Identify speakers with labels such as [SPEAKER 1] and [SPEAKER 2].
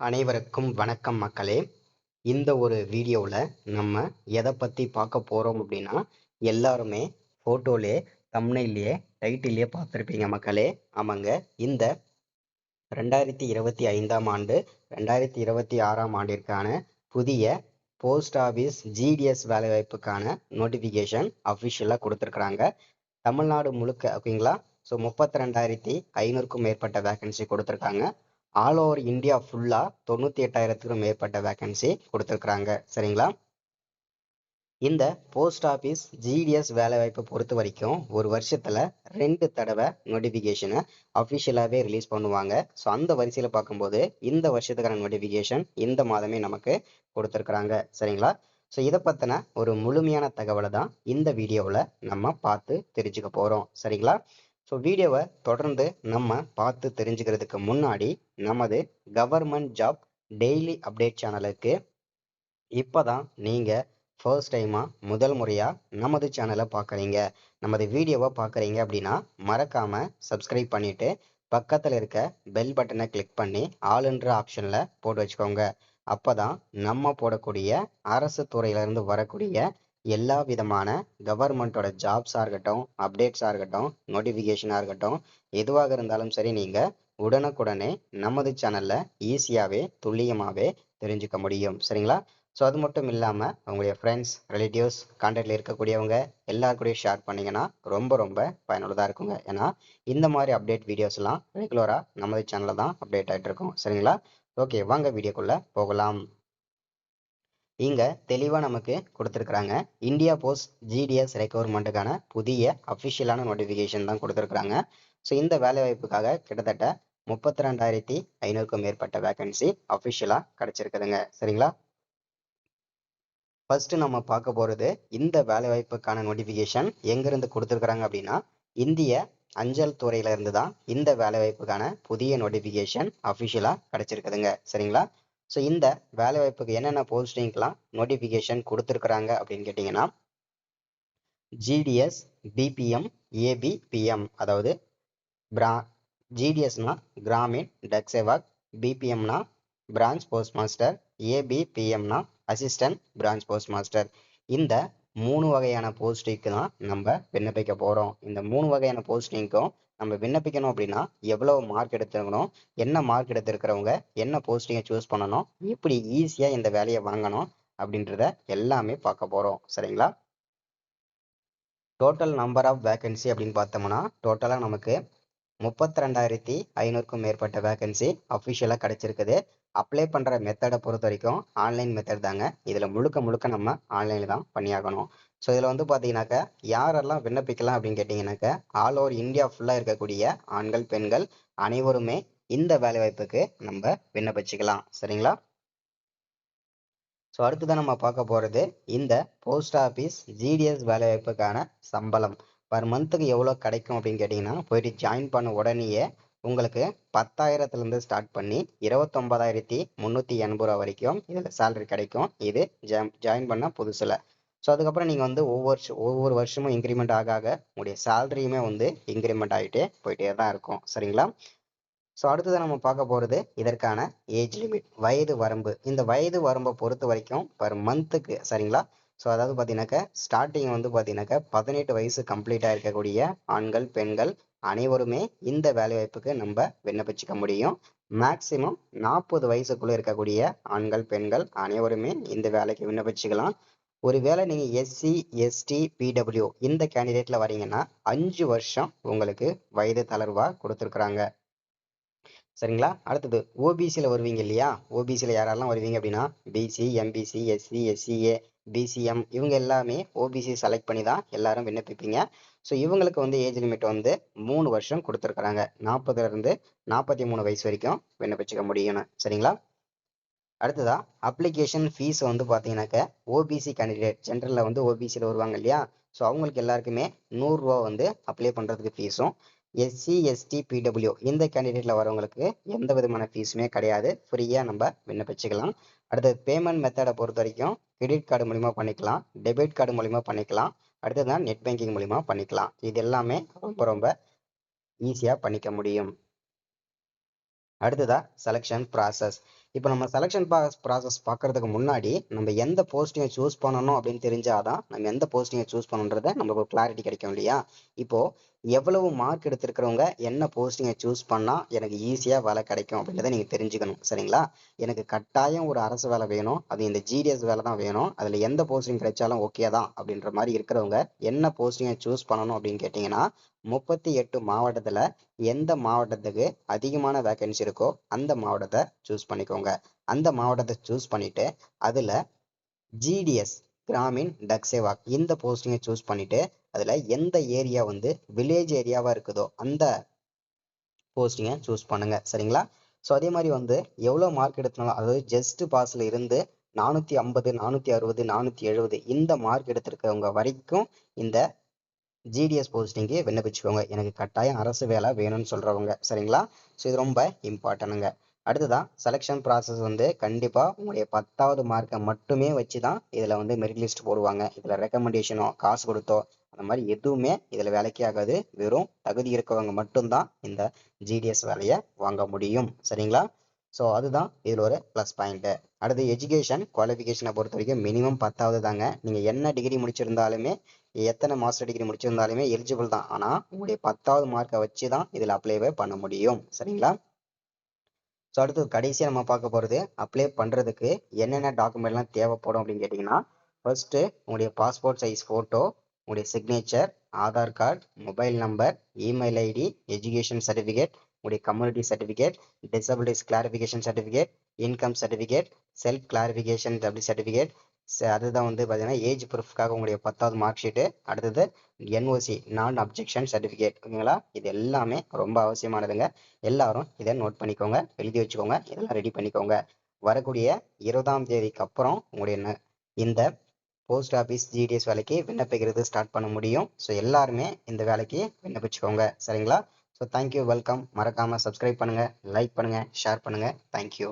[SPEAKER 1] அனைவருக்கும் வணக்கம் மக்களே. இந்த ஒரு வீடியோவில் நம்ம எதை பற்றி பார்க்க போகிறோம் அப்படின்னா, எல்லாருமே ஃபோட்டோலே தம்ப்நெயிலே டைட்டிலே பார்த்துருப்பீங்க மக்களே. ஆமாங்க, இந்த 2025ஆம் ஆண்டு 2026ஆம் ஆண்டிற்கான புதிய போஸ்ட் ஆஃபீஸ் ஜிடிஎஸ் வேலைவாய்ப்புக்கான நோட்டிஃபிகேஷன் அஃபிஷியலாக கொடுத்துருக்குறாங்க. தமிழ்நாடு முழுக்க ஓகேங்களா. ஸோ 32,500க்கும் மேற்பட்ட வேகன்சி கொடுத்துருக்காங்க. ஆல் ஓவர் இந்தியா ஃபுல்லாக 98,000க்கும் மேற்பட்ட வேகன்சி கொடுத்துருக்குறாங்க. சரிங்களா. இந்த போஸ்ட் ஆஃபீஸ் ஜிடிஎஸ் வேலைவாய்ப்பை பொறுத்த வரைக்கும் ஒரு வருஷத்தில் 2 தடவை நோட்டிஃபிகேஷனை அஃபிஷியலாகவே ரிலீஸ் பண்ணுவாங்க. ஸோ அந்த வரிசையில் பார்க்கும்போது இந்த வருஷத்துக்கான நோட்டிஃபிகேஷன் இந்த மாதமே நமக்கு கொடுத்துருக்குறாங்க. சரிங்களா. ஸோ இதை பற்றின ஒரு முழுமையான தகவலை தான் இந்த வீடியோவில் நம்ம பார்த்து தெரிஞ்சுக்க போகிறோம். சரிங்களா. ஸோ வீடியோவை தொடர்ந்து நம்ம பார்த்து தெரிஞ்சுக்கிறதுக்கு முன்னாடி நமது கவர்மெண்ட் ஜாப் டெய்லி அப்டேட் சேனலுக்கு இப்போ தான் நீங்கள் ஃபர்ஸ்ட் டைமாக முதல் முறையாக நமது சேனலை பார்க்குறீங்க, நமது வீடியோவை பார்க்குறீங்க அப்படின்னா மறக்காமல் சப்ஸ்கிரைப் பண்ணிவிட்டு பக்கத்தில் இருக்க பெல் பட்டனை கிளிக் பண்ணி ஆளுன்ற ஆப்ஷனில் போட்டு வச்சுக்கோங்க. அப்போ தான் நம்ம போடக்கூடிய அரசு துறையிலேருந்து வரக்கூடிய எல்லா விதமான கவர்மெண்ட்டோட ஜாப்ஸாக இருக்கட்டும், அப்டேட்ஸாக இருக்கட்டும், நோட்டிஃபிகேஷனாக இருக்கட்டும், எதுவாக இருந்தாலும் சரி நீங்கள் உடனுக்குடனே நமது சேனலில் ஈஸியாகவே துல்லியமாகவே தெரிஞ்சுக்க முடியும். சரிங்களா. ஸோ அது மட்டும் இல்லாமல் உங்களுடைய ஃப்ரெண்ட்ஸ், ரிலேட்டிவ்ஸ், கான்டாக்டில் இருக்கக்கூடியவங்க எல்லாருக்கூடையும் ஷேர் பண்ணிங்கன்னா ரொம்ப ரொம்ப பயனுள்ளதாக இருக்குங்க. ஏன்னா இந்த மாதிரி அப்டேட் வீடியோஸ்லாம் ரெகுலராக நமது சேனலில் தான் அப்டேட் ஆகிட்டு இருக்கும். சரிங்களா. ஓகே, வாங்க வீடியோக்குள்ளே போகலாம். இங்கே தெளிவாக நமக்கு கொடுத்துருக்குறாங்க. இந்தியா போஸ்ட் ஜிடிஎஸ் ரெக்யர்மெண்ட்டுக்கான புதிய அஃபிஷியலான நோட்டிஃபிகேஷன் தான் கொடுத்துருக்குறாங்க. ஸோ இந்த வேலைவாய்ப்புக்காக கிட்டத்தட்ட 32,500க்கும் மேற்பட்ட வேகன்சி அஃபிஷியலாக கிடச்சிருக்குதுங்க. சரிங்களா. ஃபர்ஸ்ட் நம்ம பார்க்க போகிறது இந்த வேலைவாய்ப்புக்கான நோட்டிஃபிகேஷன் எங்கேருந்து கொடுத்துருக்குறாங்க அப்படின்னா, இந்திய அஞ்சல் துறையில இருந்து தான் இந்த வேலைவாய்ப்புக்கான புதிய நோட்டிஃபிகேஷன் அஃபிஷியலாக கிடச்சிருக்குதுங்க. சரிங்களா. ஸோ இந்த வேலைவாய்ப்புக்கு என்னென்ன போஸ்டிங்லாம் நோட்டிஃபிகேஷன் கொடுத்துருக்குறாங்க அப்படின்னு கேட்டிங்கன்னா, ஜிடிஎஸ் பிபிஎம் ஏபிபிஎம், அதாவது ஜிடிஎஸ்னா கிராமின் டக் சேவக், பிபிஎம்னா பிரான்ச் போஸ்ட் மாஸ்டர், ஏபிபிஎம்னா அசிஸ்டன்ட் பிரான்ச் போஸ்ட் மாஸ்டர். இந்த 3 வகையான போஸ்டிங்க்கு தான் நம்ம விண்ணப்பிக்க போகிறோம். இந்த 3 வகையான போஸ்டிங்க்கும் நம்ம விண்ணப்பிக்கணும் அப்படின்னா எவ்வளவு மார்க் எடுத்துக்கணும், என்ன மார்க் எடுத்திருக்கிறவங்க என்ன போஸ்டிங்கை சூஸ் பண்ணணும், எப்படி ஈஸியாக இந்த வேலையை வாங்கணும் அப்படின்றத எல்லாமே பார்க்க போகிறோம். சரிங்களா. டோட்டல் நம்பர் ஆஃப் வேகன்சி அப்படின்னு பார்த்தோம்னா டோட்டலாக நமக்கு 32,500க்கும் மேற்பட்ட வேகன்சி அஃபிஷியலாக கிடச்சிருக்குது. அப்ளை பண்ணுற மெத்தடை பொறுத்த வரைக்கும் ஆன்லைன் மெத்தட் தாங்க. இதில் முழுக்க நம்ம ஆன்லைனில் தான் பண்ணியாகணும். ஸோ இதில் வந்து பார்த்தீங்கன்னாக்கா யாரெல்லாம் விண்ணப்பிக்கலாம் அப்படின்னு கேட்டிங்கனாக்கா, ஆல் ஓவர் இந்தியா ஃபுல்லாக இருக்கக்கூடிய ஆண்கள் பெண்கள் அனைவருமே இந்த வேலைவாய்ப்புக்கு நம்ம விண்ணப்பிச்சுக்கலாம். சரிங்களா. ஸோ அடுத்துதான் நம்ம பார்க்க போகிறது இந்த போஸ்ட் ஆஃபீஸ் ஜிடிஎஸ் வேலைவாய்ப்புக்கான சம்பளம் பர் மந்த்துக்கு எவ்வளோ கிடைக்கும் அப்படின்னு கேட்டிங்கன்னா, போயிட்டு ஜாயின் பண்ண உடனேயே உங்களுக்கு 10,000லேருந்து ஸ்டார்ட் பண்ணி 29,380 ரூபா வரைக்கும் இதில் சேலரி கிடைக்கும். இது ஜாயின் பண்ண புதுசில். ஸோ அதுக்கப்புறம் நீங்கள் வந்து ஒவ்வொரு வருஷமும் இன்க்ரிமெண்ட் ஆக உங்களுடைய சேலரியுமே வந்து இன்க்ரிமெண்ட் ஆகிட்டே போயிட்டே தான் இருக்கும். சரிங்களா. ஸோ அடுத்ததான் நம்ம பார்க்க போகிறது இதற்கான ஏஜ் லிமிட், வயது வரம்பு. இந்த வயது வரம்பை பொறுத்த வரைக்கும் பர் மந்த்துக்கு, சரிங்களா. ஸோ அதாவது பார்த்தீங்கன்னாக்கா ஸ்டார்டிங் வந்து பார்த்தீங்கன்னாக்கா 18 வயசு கம்ப்ளீட்டாக இருக்கக்கூடிய ஆண்கள் பெண்கள் அனைவருமே இந்த வேலைவாய்ப்புக்கு நம்ம விண்ணப்பிச்சுக்க முடியும். மேக்சிமம் 40 வயசுக்குள்ளே இருக்கக்கூடிய ஆண்கள் பெண்கள் அனைவருமே இந்த வேலைக்கு விண்ணப்பிச்சுக்கலாம். ஒருவேளை நீங்கள் எஸ்சி எஸ்டி பிடபிள்யூ இந்த கேண்டிடேட்டில் வரீங்கன்னா 5 வருஷம் உங்களுக்கு வயது தளர்வாக கொடுத்துருக்குறாங்க. சரிங்களா. அடுத்தது ஓபிசியில் வருவீங்க இல்லையா. ஓபிசியில் யாரெல்லாம் வருவீங்க அப்படின்னா BC, MBC, SC, SCA, BCM இவங்க எல்லாமே ஓபிசி செலக்ட் பண்ணி தான் எல்லாரும் விண்ணப்பிப்பீங்க. ஸோ இவங்களுக்கு வந்து ஏஜ் லிமிட் வந்து 3 வருஷம் கொடுத்துருக்குறாங்க. 40லேருந்து 43 வயசு வரைக்கும் விண்ணப்பிச்சுக்க முடியும்னு. சரிங்களா. அடுத்ததா அப்ளிகேஷன் ஃபீஸ் வந்து பார்த்தீங்கன்னாக்க ஓபிசி கேண்டிடேட் ஜென்ரலில் வந்து ஓபிசியில் வருவாங்க இல்லையா. ஸோ அவங்களுக்கு எல்லாருக்குமே 100 ரூபா வந்து அப்ளை பண்ணுறதுக்கு ஃபீஸும், எஸ்சி எஸ்டி பிடபிள்யூ இந்த கேண்டிடேட்டில் வரவங்களுக்கு எந்த விதமான ஃபீஸுமே கிடையாது. ஃப்ரீயாக நம்ம விண்ணப்பிச்சுக்கலாம். அடுத்தது பேமெண்ட் மெத்தடை பொறுத்த வரைக்கும் கிரெடிட் கார்டு மூலிமா பண்ணிக்கலாம், டெபிட் கார்டு மூலிமா பண்ணிக்கலாம், அடுத்தது தான் நெட் பேங்கிங் மூலிமா பண்ணிக்கலாம். இது எல்லாமே ரொம்ப ஈஸியாக பண்ணிக்க முடியும். அடுத்ததா செலெக்ஷன் ப்ராசஸ். இப்போ நம்ம செலெக்ஷன் ப்ராசஸ் பார்க்கறதுக்கு முன்னாடி நம்ம எந்த போஸ்டிங்கை சூஸ் பண்ணணும் அப்படின்னு தெரிஞ்சாதான் நம்ம எந்த போஸ்டிங்கை சூஸ் பண்ணணுன்றத நம்மளுக்கு ஒரு கிளாரிட்டி கிடைக்கும் இல்லையா. இப்போ எவ்வளவு மார்க் எடுத்திருக்கிறவங்க என்ன போஸ்டிங்கை சூஸ் பண்ணா எனக்கு ஈஸியா வேலை கிடைக்கும் அப்படின்றத நீங்க தெரிஞ்சுக்கணும். சரிங்களா. எனக்கு கட்டாயம் ஒரு அரசு வேலை வேணும், அது இந்த ஜிடிஎஸ் வேலை தான் வேணும், அதுல எந்த போஸ்டிங் கிடைச்சாலும் ஓகே தான் அப்படின்ற மாதிரி இருக்கிறவங்க என்ன போஸ்டிங்கை சூஸ் பண்ணணும் அப்படின்னு கேட்டீங்கன்னா 38 மாவட்டத்துல எந்த மாவட்டத்துக்கு அதிகமான வேகன்சி இருக்கோ அந்த மாவட்டத்தை சூஸ் பண்ணிக்கோங்க. அந்த மாவட்டத்தை சூஸ் பண்ணிட்டு அதுல ஜிடிஎஸ் கிராமின் டக் சேவாக் இந்த போஸ்டிங்கை சூஸ் பண்ணிட்டு அதுல எந்த ஏரியா வந்து வில்லேஜ் ஏரியாவா இருக்குதோ அந்த போஸ்டிங்கை சூஸ் பண்ணுங்க. சரிங்களா. ஸோ அதே மாதிரி வந்து எவ்வளோ மார்க் எடுத்தாலும், அதாவது ஜஸ்ட் பாஸ்ல இருந்து 450 460 470 இந்த மார்க் எடுத்திருக்கவங்க வரைக்கும் இந்த ஜிடிஎஸ் போஸ்டிங்கு விண்ணப்பிச்சுக்கோங்க. எனக்கு கட்டாயம் அரசு வேலை வேணும்னு சொல்றவங்க. சரிங்களா. ஸோ இது ரொம்ப இம்பார்ட்டனுங்க. அடுத்ததான் செலெக்ஷன் ப்ராசஸ் வந்து கண்டிப்பா உங்களுடைய 10வது மார்க்கை மட்டுமே வச்சுதான் இதுல வந்து மெரிட் லிஸ்ட் போடுவாங்க. இதுல ரெக்கமெண்டேஷனோ காசு கொடுத்தோ அந்த மாதிரி எதுவுமே இதுல வேலைக்கே ஆகாது. வெறும் தகுதி இருக்கவங்க மட்டும்தான் இந்த ஜிடிஎஸ் வேலையை வாங்க முடியும். சரிங்களா. ஸோ அதுதான் இதுல ஒரு ப்ளஸ் பாயிண்ட். அடுத்து எஜுகேஷன் குவாலிஃபிகேஷனை பொறுத்த வரைக்கும் மினிமம் 10வது தாங்க. நீங்க என்ன டிகிரி முடிச்சிருந்தாலுமே எத்தனை மாஸ்டர் டிகிரி முடிச்சிருந்தாலுமே எலிஜிபிள் தான். ஆனா உங்களுடைய 10வது மார்க்கை வச்சுதான் இதுல அப்ளைவே பண்ண முடியும். சரிங்களா. ஸோ அடுத்து கடைசியாக நம்ம பார்க்க போகிறது அப்ளை பண்ணுறதுக்கு என்னென்ன டாக்குமெண்ட்லாம் தேவைப்படும் அப்படின்னு கேட்டிங்கன்னா, ஃபர்ஸ்ட்டு உங்களுடைய பாஸ்போர்ட் சைஸ் ஃபோட்டோ, உங்களுடைய signature, Aadhaar card, mobile number, email ID, education certificate, உங்களுடைய community certificate, disabilities clarification certificate, income certificate, self clarification certificate, அதுதான் வந்து பார்த்தீங்கன்னா ஏஜ் ப்ரூஃப்காக உங்களுடைய 10வது மார்க் ஷீட்டு. அடுத்தது என்ஓசி நான் அப்ஜெக்ஷன் சர்டிஃபிகேட். ஓகேங்களா. இது எல்லாமே ரொம்ப அவசியமானதுங்க. எல்லாரும் இதை நோட் பண்ணிக்கோங்க, எழுதி வச்சுக்கோங்க, இதெல்லாம் ரெடி பண்ணிக்கோங்க. வரக்கூடிய 20ஆம் தேதிக்கு அப்புறம் உங்களுடைய இந்த போஸ்ட் ஆஃபீஸ் ஜிடிஎஸ் வேலைக்கு விண்ணப்பிக்கிறது ஸ்டார்ட் பண்ண முடியும். ஸோ எல்லாருமே இந்த வேலைக்கு விண்ணப்பிச்சுக்கோங்க. சரிங்களா. So thank you, welcome. மறக்காம சப்ஸ்கிரைப் பண்ணுங்க, லைக் பண்ணுங்க, ஷேர் பண்ணுங்க. தேங்க்யூ.